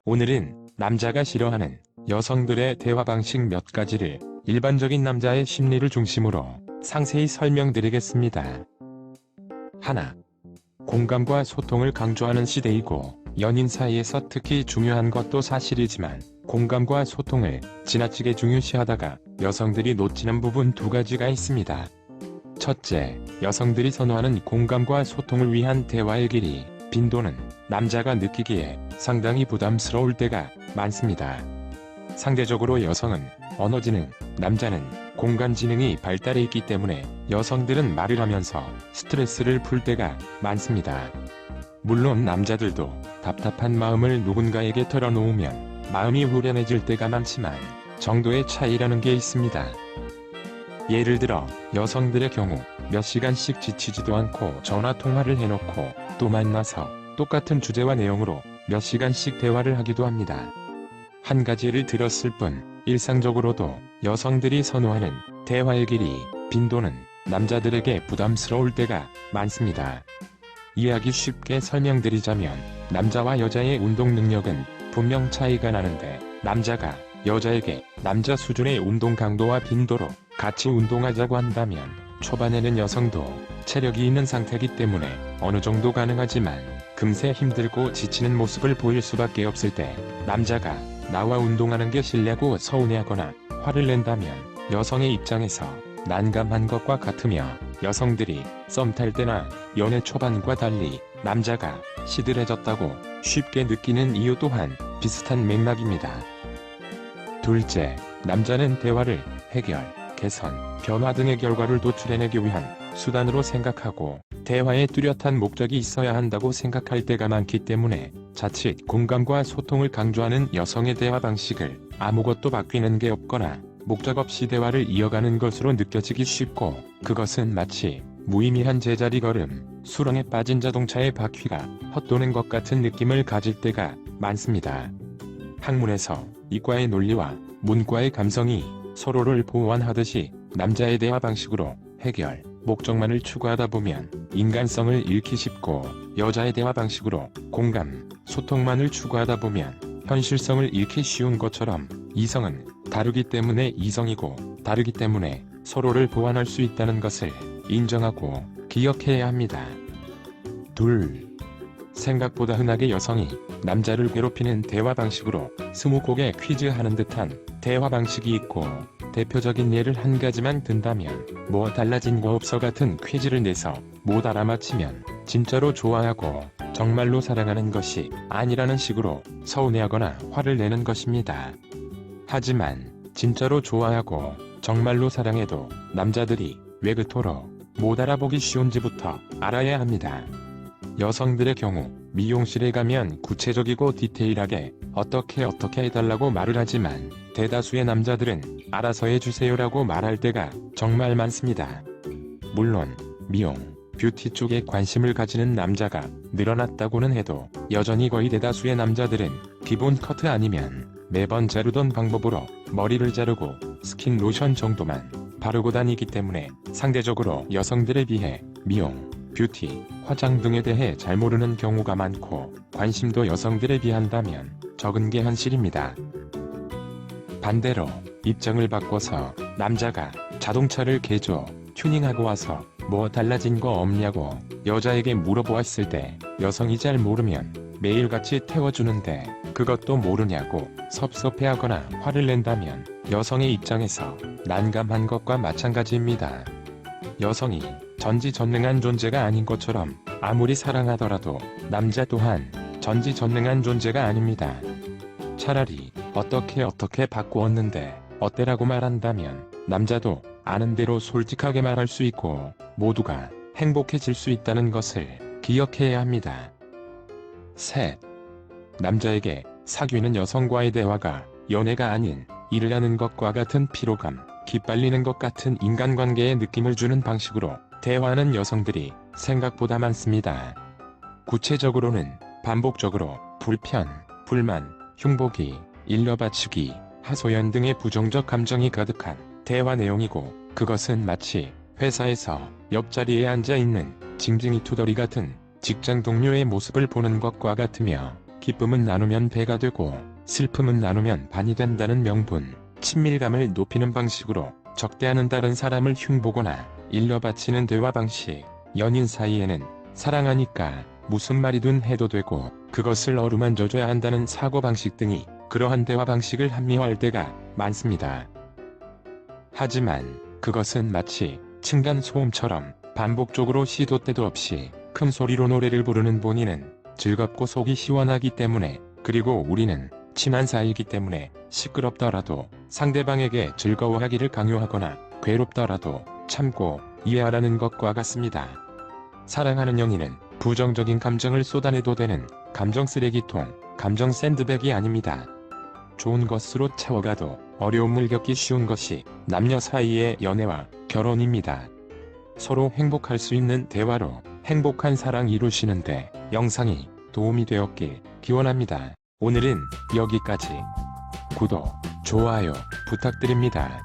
오늘은 남자가 싫어하는 여성들의 대화 방식 몇 가지를 일반적인 남자의 심리를 중심으로 상세히 설명드리겠습니다. 하나, 공감과 소통을 강조하는 시대이고 연인 사이에서 특히 중요한 것도 사실이지만 공감과 소통을 지나치게 중요시하다가 여성들이 놓치는 부분 두 가지가 있습니다. 첫째, 여성들이 선호하는 공감과 소통을 위한 대화의 길이, 빈도는 남자가 느끼기에 상당히 부담스러울 때가 많습니다. 상대적으로 여성은 언어지능, 남자는 공감지능이 발달해 있기 때문에 여성들은 말을 하면서 스트레스를 풀 때가 많습니다. 물론 남자들도 답답한 마음을 누군가에게 털어놓으면 마음이 후련해질 때가 많지만 정도의 차이라는 게 있습니다. 예를 들어 여성들의 경우 몇 시간씩 지치지도 않고 전화통화를 해놓고 또 만나서 똑같은 주제와 내용으로 몇 시간씩 대화를 하기도 합니다. 한 가지 예를 들었을 뿐 일상적으로도 여성들이 선호하는 대화의 길이, 빈도는 남자들에게 부담스러울 때가 많습니다. 이해하기 쉽게 설명드리자면 남자와 여자의 운동 능력은 분명 차이가 나는데 남자가 여자에게 남자 수준의 운동 강도와 빈도로 같이 운동하자고 한다면 초반에는 여성도 체력이 있는 상태이기 때문에 어느 정도 가능하지만 금세 힘들고 지치는 모습을 보일 수밖에 없을 때 남자가 나와 운동하는 게 싫냐고 서운해하거나 화를 낸다면 여성의 입장에서 난감한 것과 같으며 여성들이 썸 탈 때나 연애 초반과 달리 남자가 시들해졌다고 쉽게 느끼는 이유 또한 비슷한 맥락입니다. 둘째, 남자는 대화를 해결, 개선, 변화 등의 결과를 도출해내기 위한 수단으로 생각하고 대화에 뚜렷한 목적이 있어야 한다고 생각할 때가 많기 때문에 자칫 공감과 소통을 강조하는 여성의 대화 방식을 아무것도 바뀌는 게 없거나 목적 없이 대화를 이어가는 것으로 느껴지기 쉽고 그것은 마치 무의미한 제자리 걸음, 수렁에 빠진 자동차의 바퀴가 헛도는 것 같은 느낌을 가질 때가 많습니다. 학문에서 이과의 논리와 문과의 감성이 서로를 보완하듯이 남자의 대화 방식으로 해결, 목적만을 추구하다 보면 인간성을 잃기 쉽고 여자의 대화 방식으로 공감, 소통만을 추구하다 보면 현실성을 잃기 쉬운 것처럼 이성은 다르기 때문에 이성이고 다르기 때문에 서로를 보완할 수 있다는 것을 인정하고 기억해야 합니다. 둘, 생각보다 흔하게 여성이 남자를 괴롭히는 대화 방식으로 스무고개 퀴즈 하는 듯한 대화 방식이 있고 대표적인 예를 한 가지만 든다면 뭐 달라진 거 없어 같은 퀴즈를 내서 못 알아맞히면 진짜로 좋아하고 정말로 사랑하는 것이 아니라는 식으로 서운해하거나 화를 내는 것입니다. 하지만 진짜로 좋아하고 정말로 사랑해도 남자들이 왜 그토록 못 알아보기 쉬운지부터 알아야 합니다. 여성들의 경우 미용실에 가면 구체적이고 디테일하게 어떻게 해달라고 말을 하지만 대다수의 남자들은 알아서 해주세요라고 말할 때가 정말 많습니다. 물론 미용, 뷰티 쪽에 관심을 가지는 남자가 늘어났다고는 해도 여전히 거의 대다수의 남자들은 기본 커트 아니면 매번 자르던 방법으로 머리를 자르고 스킨 로션 정도만 바르고 다니기 때문에 상대적으로 여성들에 비해 미용, 뷰티, 화장 등에 대해 잘 모르는 경우가 많고 관심도 여성들에 비한다면 적은 게 현실입니다. 반대로 입장을 바꿔서 남자가 자동차를 개조, 튜닝하고 와서 뭐 달라진 거 없냐고 여자에게 물어보았을 때 여성이 잘 모르면 매일같이 태워주는데 그것도 모르냐고 섭섭해하거나 화를 낸다면 여성의 입장에서 난감한 것과 마찬가지입니다. 여성이 전지전능한 존재가 아닌 것처럼 아무리 사랑하더라도 남자 또한 전지전능한 존재가 아닙니다. 차라리 어떻게 바꾸었는데 어때라고 말한다면 남자도 아는 대로 솔직하게 말할 수 있고 모두가 행복해질 수 있다는 것을 기억해야 합니다. 셋, 남자에게 사귀는 여성과의 대화가 연애가 아닌 일을 하는 것과 같은 피로감, 기빨리는 것 같은 인간관계의 느낌을 주는 방식으로 대화하는 여성들이 생각보다 많습니다. 구체적으로는 반복적으로 불편, 불만, 흉보기, 일러바치기, 하소연 등의 부정적 감정이 가득한 대화 내용이고 그것은 마치 회사에서 옆자리에 앉아있는 징징이 투덜이 같은 직장 동료의 모습을 보는 것과 같으며 기쁨은 나누면 배가 되고 슬픔은 나누면 반이 된다는 명분, 친밀감을 높이는 방식으로 적대하는 다른 사람을 흉보거나 일러 바치는 대화 방식, 연인 사이에는 사랑하니까 무슨 말이든 해도 되고 그것을 어루만져줘야 한다는 사고방식 등이 그러한 대화 방식을 합리화할 때가 많습니다. 하지만 그것은 마치 층간소음처럼 반복적으로 시도 때도 없이 큰 소리로 노래를 부르는 본인은 즐겁고 속이 시원하기 때문에, 그리고 우리는 친한 사이이기 때문에 시끄럽더라도 상대방에게 즐거워하기를 강요하거나 괴롭더라도 참고 이해하라는 것과 같습니다. 사랑하는 연인은 부정적인 감정을 쏟아내도 되는 감정 쓰레기통, 감정 샌드백이 아닙니다. 좋은 것으로 채워가도 어려움을 겪기 쉬운 것이 남녀 사이의 연애와 결혼입니다. 서로 행복할 수 있는 대화로 행복한 사랑 이루시는데 영상이 도움이 되었길 기원합니다. 오늘은 여기까지. 구독, 좋아요 부탁드립니다.